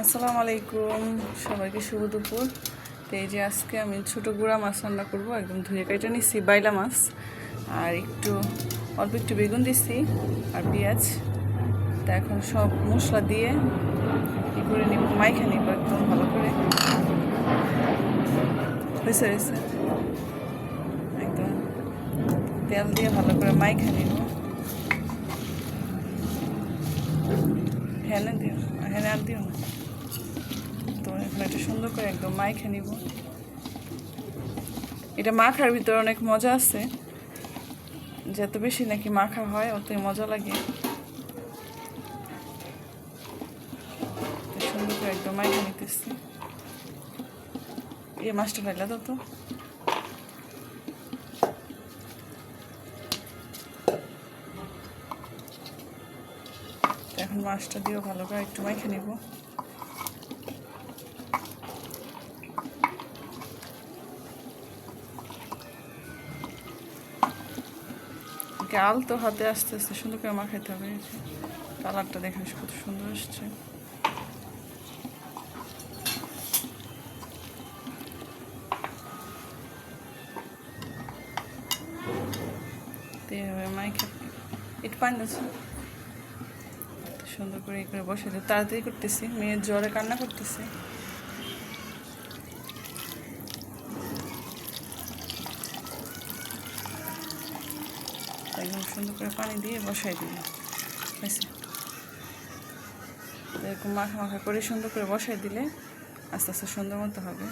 আসসালামু আলাইকুম, সবাইকে শুভ দুপুর। তো এই যে আজকে আমি ছোটো গুঁড়া মাছ রান্না করবো। একদম ধুয়ে কেটে নিচ্ছি বাইলা মাছ, আর অল্প একটু বেগুন দিচ্ছি আর পেঁয়াজ। তা এখন সব মশলা দিয়ে ই করে নিব, মাইখা নিব একদম ভালো করে। হয়েছে একদম তেল দিয়ে ভালো করে মাইখা নিব। হ্যানে আর দিও না। তো এখন এটা সুন্দর করে একদম মাইখা নিব। এটা মাখার ভিতরে অনেক মজা আছে, যত বেশি নাকি মাখা হয় অতই মজা লাগে। সুন্দর করে একদম মাইখা নিতেছি। এই মাছটা ফেলা তো এখন মাছটা দিয়েও ভালো করে একটু মাইখা নিব। আলতো হাতে আস্তে আস্তে সুন্দর করে মাখাইতে হবে। কালারটা দেখেন কত সুন্দর আসছে। মাইখা একটু পানি আছে, সুন্দর করে এই করে বসে দিই। তাড়াতাড়ি করতেছি, মেয়ের জ্বরে কান্না করতেছে। একদম সুন্দর করে পানি দিয়ে বসাই দিই। এরকম মাখা মাখা করে সুন্দর করে বসাই দিলে আস্তে আস্তে সুন্দর মতো হবে।